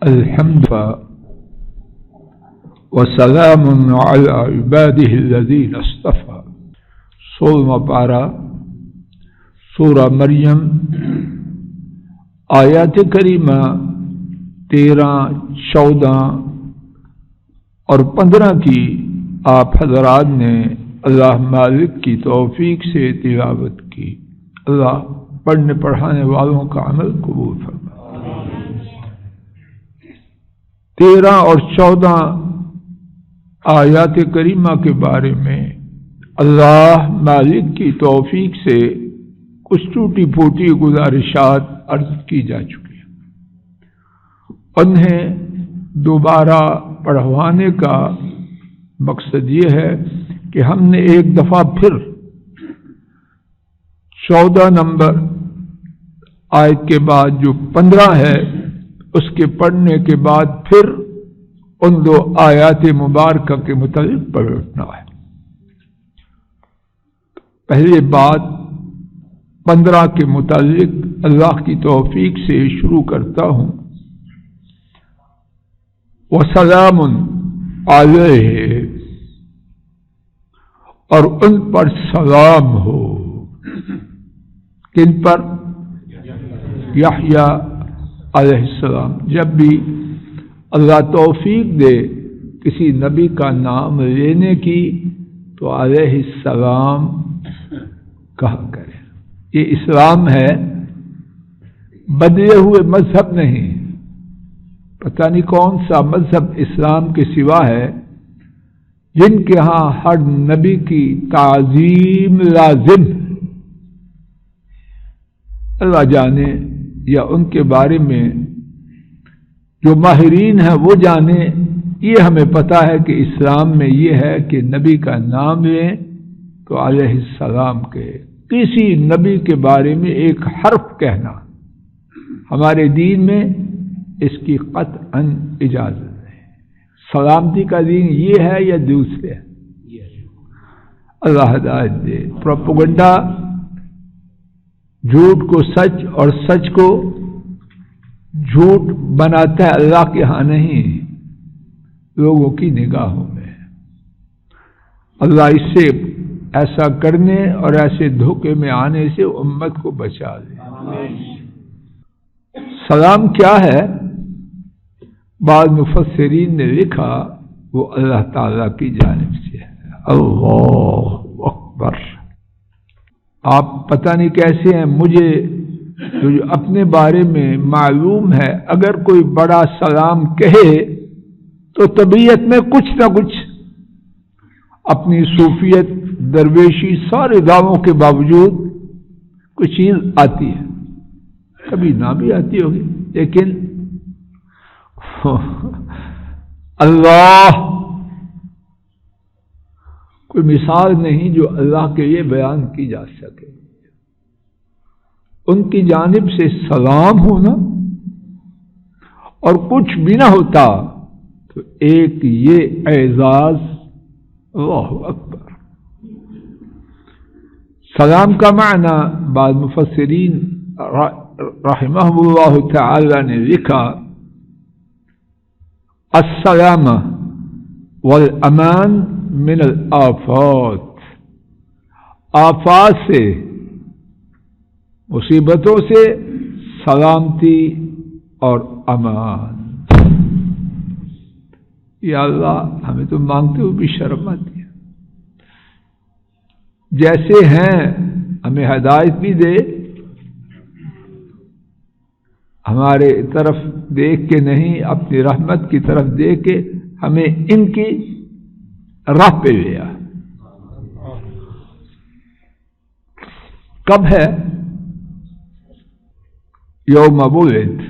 الحمد وسلام على عباده الذين اصطفى. 16واں پارہ سورہ مریم، آیات کریمہ 13، 14 اور 15 کی آپ حضرات نے اللہ مالک کی توفیق سے تلاوت کی. اللہ پڑھنے پڑھانے والوں کا عمل قبول فرمائے. 13 اور 14 آیات کریمہ کے بارے میں اللہ مالک کی توفیق سے کچھ ٹوٹی پھوٹی گزارشات عرض کی جا چکی ہیں. انہیں دوبارہ پڑھوانے کا مقصد یہ ہے کہ ہم نے ایک دفعہ پھر 14 نمبر آیت کے بعد جو 15 ہے اس کے پڑھنے کے بعد پھر ان 2 آیات مبارکہ کے متعلق پڑھنا ہے. پہلے بات 15 کے متعلق اللہ کی توفیق سے شروع کرتا ہوں. وسلام علیہ، اور ان پر سلام ہو. کن پر؟ یحییٰ علیہ السلام. جب بھی اللہ توفیق دے کسی نبی کا نام لینے کی تو علیہ السلام کہا کرے. یہ اسلام ہے، بدلے ہوئے مذہب نہیں. پتہ نہیں کون سا مذہب اسلام کے سوا ہے جن کے ہاں ہر نبی کی تعظیم لازم. اللہ جانے، یا ان کے بارے میں جو ماہرین ہیں وہ جانے. یہ ہمیں پتہ ہے کہ اسلام میں یہ ہے کہ نبی کا نام لیں تو علیہ السلام کے. کسی نبی کے بارے میں ایک حرف کہنا ہمارے دین میں اس کی قطعاً اجازت ہے. سلامتی کا دین یہ ہے یا دوسرے؟ اللہ ہدایت دے. پروپیگنڈا جھوٹ کو سچ اور سچ کو جھوٹ بناتا ہے، اللہ کے ہاں نہیں، لوگوں کی نگاہوں میں. اللہ اس سے ایسا کرنے اور ایسے دھوکے میں آنے سے امت کو بچا لے. سلام کیا ہے؟ بعض مفسرین نے لکھا وہ اللہ تعالی کی جانب سے ہے. اللہ اکبر. آپ پتہ نہیں کیسے ہیں، مجھے جو اپنے بارے میں معلوم ہے اگر کوئی بڑا سلام کہے تو طبیعت میں کچھ نہ کچھ اپنی صوفیت، درویشی، سارے دعووں کے باوجود کچھ چیز آتی ہے. کبھی نہ بھی آتی ہوگی، لیکن اللہ کوئی مثال نہیں جو اللہ کے لیے بیان کی جا سکے. ان کی جانب سے سلام ہونا اور کچھ بھی نہ ہوتا تو ایک یہ اعزاز. اللہ اکبر. سلام کا معنی بعض مفسرین رحمہ اللہ تعالی نے لکھا السلام والامان من الآفات. آفات سے، مصیبتوں سے سلامتی اور امان. یا اللہ ہمیں تو مانگتے ہوئے بھی شرم آتی ہے. جیسے ہیں ہمیں ہدایت بھی دے، ہمارے طرف دیکھ کے نہیں، اپنی رحمت کی طرف دیکھ کے ہمیں ان کی راہ پہ لیا. کب ہے؟ یوم ولد،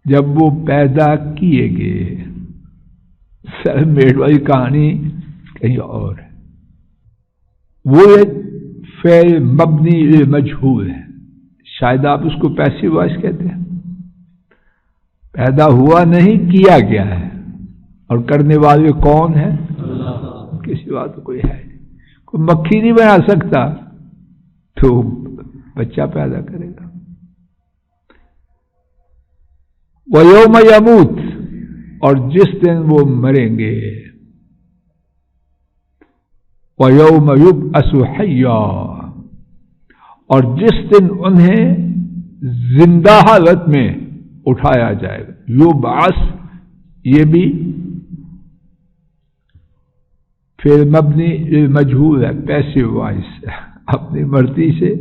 جب وہ پیدا کیے گئے. سر میڈ والی کہانی کہیں اور ہے. ولد فعل مبنی للمجہول ہے. شاید آپ اس کو پیسو وائس کہتے ہیں. پیدا ہوا نہیں، کیا گیا ہے. اور کرنے والے کون ہیں؟ کسی بات کوئی ہے نہیں. کوئی مکھی نہیں بنا سکتا تو بچہ پیدا کرے گا. وَيَوْمَ يَمُوتُ، اور جس دن وہ مریں گے، وَيَوْمَ يُبْعَثُ حَيًّا، اور جس دن انہیں زندہ حالت میں اٹھایا جائے گا۔ یبعث یہ بھی فعل مبنی للمجہول ہے، پیسو وائس، اپنی مرضی سے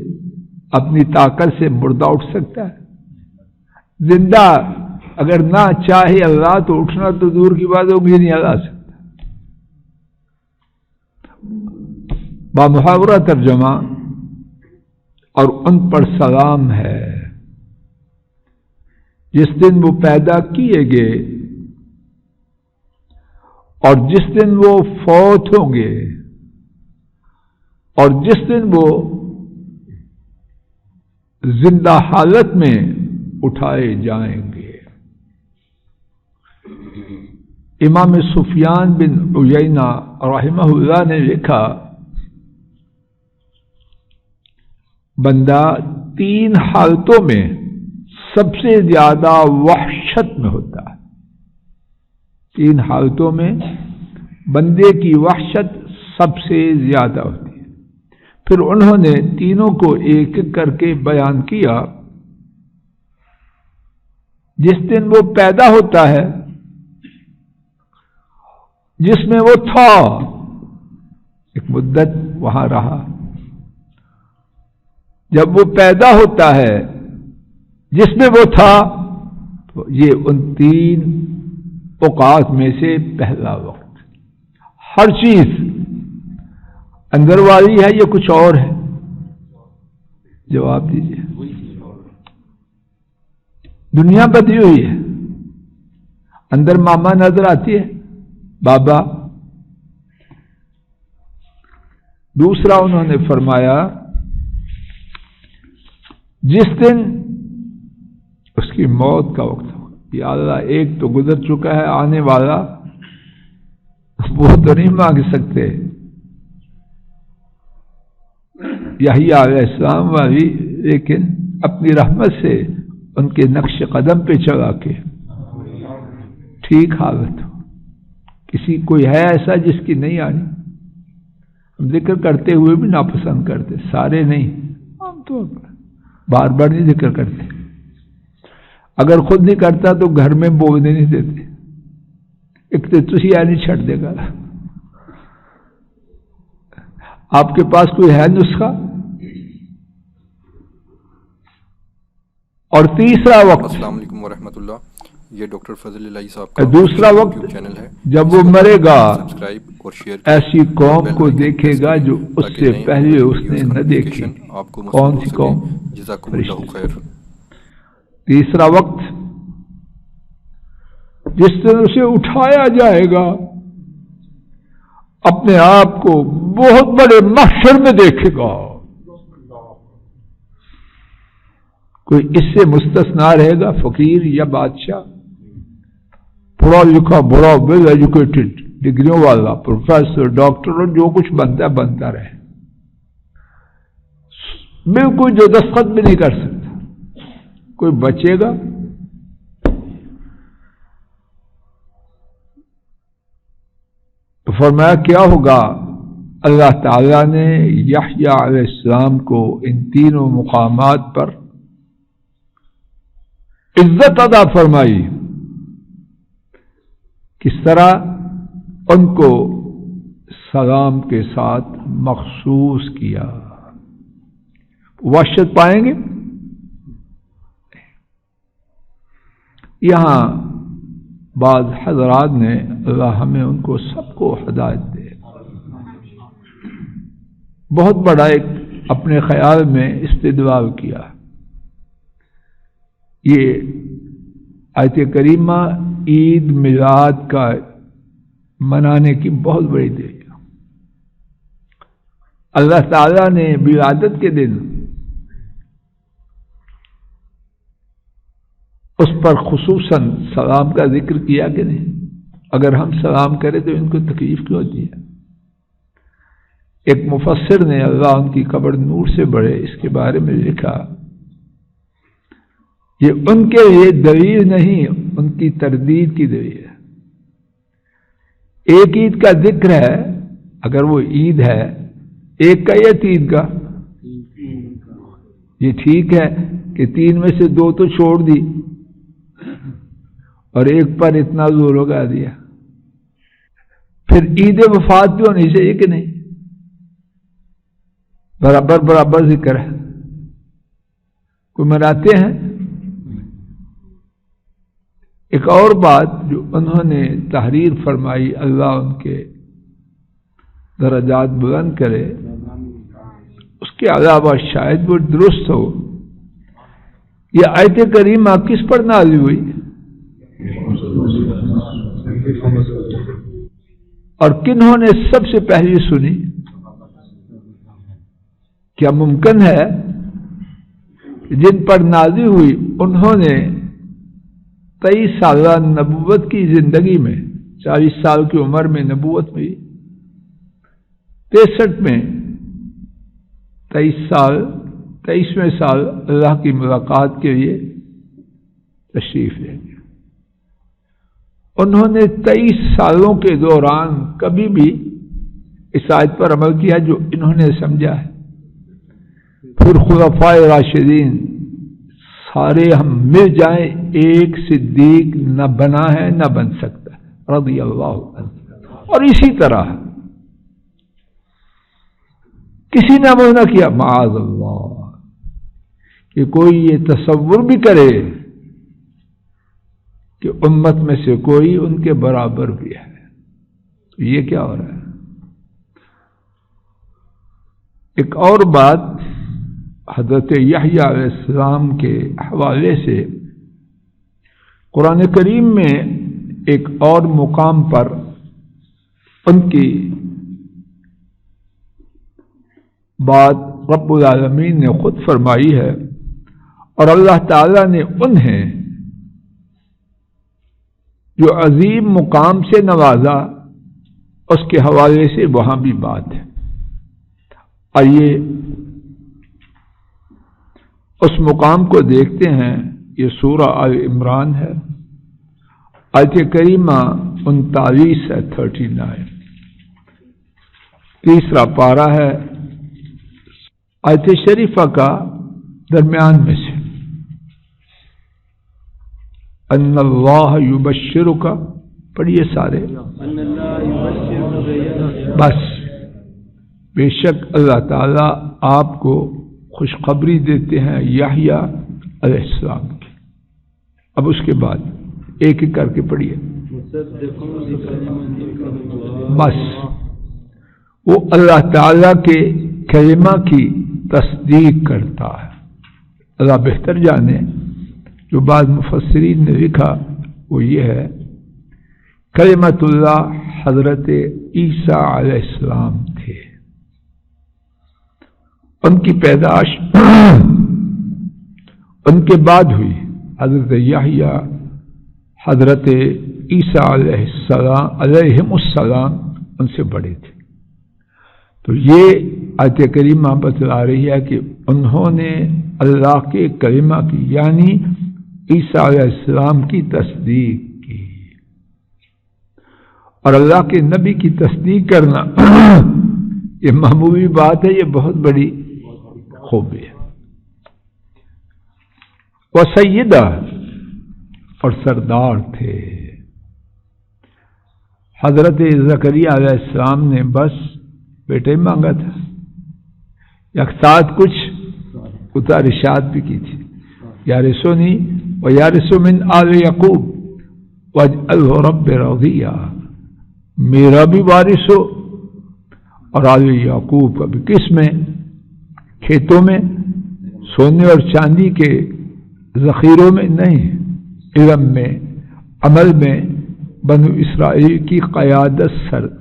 اپنی طاقت سے مردہ اٹھ سکتا ہے، زندہ اگر نہ چاہے اللہ تو اٹھنا تو دور کی بات ہوگی، نہیں اللہ سکتا۔ بامحاورہ ترجمہ اور ان پر سلام ہے جس دن وہ پیدا کیے گئے اور جس دن وہ فوت ہوں گے اور جس دن وہ زندہ حالت میں اٹھائے جائیں گے۔ امام سفیان بن عیینہ رحمہ اللہ نے لکھا، بندہ تین حالتوں میں سب سے زیادہ وحشت میں ہوتا ہے، تین حالتوں میں بندے کی وحشت سب سے زیادہ ہوتی ہے۔ پھر انہوں نے تینوں کو ایک ایک کر کے بیان کیا۔ جس دن وہ پیدا ہوتا ہے، جس میں وہ تھا، ایک مدت وہاں رہا، جب وہ پیدا ہوتا ہے جس میں وہ تھا، تو یہ ان تین اوقات میں سے پہلا وقت۔ ہر چیز اندر والی ہے یا کچھ اور ہے؟ جواب دیجیے۔ دنیا بدلی ہوئی ہے، اندر ماما نظر آتی ہے، بابا۔ دوسرا انہوں نے فرمایا جس دن اس کی موت کا وقت ہو، یا اللہ ایک تو گزر چکا ہے، آنے والا وہ تو نہیں مانگ سکتے، یحییٰ علیہ السلام والی، لیکن اپنی رحمت سے ان کے نقش قدم پہ چلا کے ٹھیک حالت ہو۔ کسی کوئی ہے ایسا جس کی نہیں آنی؟ ہم ذکر کرتے ہوئے بھی ناپسند کرتے، سارے نہیں، عام طور پر بار بار نہیں ذکر کرتے۔ اگر خود نہیں کرتا تو گھر میں بولنے نہیں دیتے، ایک تو تسی نہیں چھڑ دے گا۔ آپ کے پاس کوئی ہے نسخہ؟ اور تیسرا وقت، السلام علیکم ورحمۃ اللہ، یہ ڈاکٹر فضل الہی صاحب کا دوسرا وقت چینل ہے، جب وہ مرے گا، سبسکرائب اور شیئر ایسی قوم کو دیکھے گا جو اس سے پہلے اس نے نہ دیکھی۔ آپ کو کون سی قوم؟ جزاکم اللہ خیر۔ تیسرا وقت جس دن اسے اٹھایا جائے گا، اپنے آپ کو بہت بڑے محشر میں دیکھے گا، کوئی اس سے مستثنا رہے گا؟ فقیر یا بادشاہ، پڑھا لکھا بڑا ویل ایجوکیٹڈ، ڈگریوں والا، پروفیسر، ڈاکٹر، اور جو کچھ بنتا بنتا رہے، بالکل جو دستخط بھی نہیں کر سکتا، کوئی بچے گا؟ تو فرمایا کیا ہوگا؟ اللہ تعالیٰ نے یحییٰ علیہ السلام کو ان تینوں مقامات پر عزت عطا فرمائی۔ کس طرح؟ ان کو سلام کے ساتھ مخصوص کیا۔ وحشت پائیں گے؟ یہاں بعض حضرات نے، اللہ ہمیں ان کو سب کو ہدایت دے، بہت بڑا ایک اپنے خیال میں استدلال کیا۔ یہ آیت کریمہ عید میلاد کا منانے کی بہت بڑی دلیل۔ اللہ تعالیٰ نے ولادت کے دن اس پر خصوصاً سلام کا ذکر کیا کہ نہیں؟ اگر ہم سلام کریں تو ان کو تکلیف کیوں ہوتی ہے؟ ایک مفسر نے، اللہ ان کی قبر نور سے بڑھے، اس کے بارے میں لکھا، یہ ان کے لیے دلیل نہیں، ان کی تردید کی گئی ہے۔ ایک عید کا ذکر ہے اگر وہ عید ہے، ایک کا یا تین کا؟ یہ ٹھیک ہے کہ تین میں سے دو تو چھوڑ دی اور ایک پر اتنا زور لگا دیا، پھر عید وفات بھی ہونی چاہیے کہ نہیں؟ برابر برابر ذکر ہے، کوئی مناتے ہیں؟ ایک اور بات جو انہوں نے تحریر فرمائی، اللہ ان کے درجات بلند کرے، اس کے علاوہ شاید وہ درست ہو، یہ آیت کریمہ کس پر نازل ہوئی اور کنہوں نے سب سے پہلے سنی؟ کیا ممکن ہے جن پر نازل ہوئی انہوں نے 23 سالہ نبوت کی زندگی میں، 40 سال کی عمر میں نبوت ہوئی، 63 میں 23ویں سال اللہ کی ملاقات کے لیے تشریف لے گئے، انہوں نے 23 سالوں کے دوران کبھی بھی اس آیت پر عمل کیا جو انہوں نے سمجھا ہے؟ پھر خلفائے راشدین سارے ہم مل جائیں، ایک صدیق نہ بنا ہے نہ بن سکتا ہے رضی اللہ عنہ، اور اسی طرح کسی نے عمل نہ کیا، معاذ اللہ، کہ کوئی یہ تصور بھی کرے کہ امت میں سے کوئی ان کے برابر بھی ہے، تو یہ کیا ہو رہا ہے؟ ایک اور بات حضرت یحییٰ علیہ السلام کے حوالے سے قرآن کریم میں ایک اور مقام پر ان کی بات رب العالمین نے خود فرمائی ہے، اور اللہ تعالی نے انہیں جو عظیم مقام سے نوازا اس کے حوالے سے وہاں بھی بات ہے۔ آئیے اس مقام کو دیکھتے ہیں، یہ سورہ آل عمران ہے، آیت کریمہ 39 ہے، 39 تیسرا پارہ ہے آیت شریفہ کا درمیان میں سے، ان اللہ یبشرک، پڑھیے سارے، بس بے شک اللہ تعالی آپ کو خوشخبری دیتے ہیں یحییٰ علیہ السلام کی۔ اب اس کے بعد ایک ایک کر کے پڑھیے، بس وہ اللہ تعالی کے کلمہ کی تصدیق کرتا ہے۔ اللہ بہتر جانے، جو بعض مفسرین نے لکھا وہ یہ ہے، کلمۃ اللہ حضرت عیسیٰ علیہ السلام تھے، ان کی پیدائش ان کے بعد ہوئی، حضرت یحییٰ حضرت عیسیٰ علیہم السلام ان سے بڑے تھے۔ تو یہ آیت کریمہ بتلا رہی ہے کہ انہوں نے اللہ کے کلمہ کی یعنی عیسیٰ علیہ السلام کی تصدیق کی، اور اللہ کے نبی کی تصدیق کرنا یہ معمولی بات ہے، یہ بہت بڑی خوبی ہے۔ وہ سیدہ، اور سردار تھے۔ حضرت زکریا علیہ السلام نے بس بیٹے مانگا تھا، یک ساتھ کچھ اتارشات بھی کی تھی، یارثنی و یارث من آل یعقوب واجعلہ رب رضیہ، میرا بھی وارث ہو اور آل یعقوب کا بھی۔ کس میں؟ کھیتوں میں، سونے اور چاندی کے ذخیروں میں نہیں، علم میں، عمل میں، بنو اسرائیل کی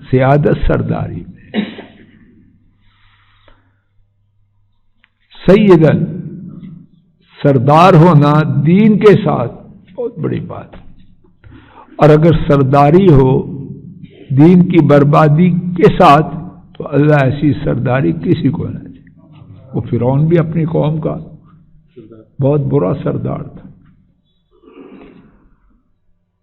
سیادت سرداری میں۔ سیدن، سردار ہونا دین کے ساتھ بہت بڑی بات ہے، اور اگر سرداری ہو دین کی بربادی کے ساتھ تو اللہ ایسی سرداری کسی کو نہ دے۔ وہ فرعون بھی اپنی قوم کا بہت برا سردار تھا۔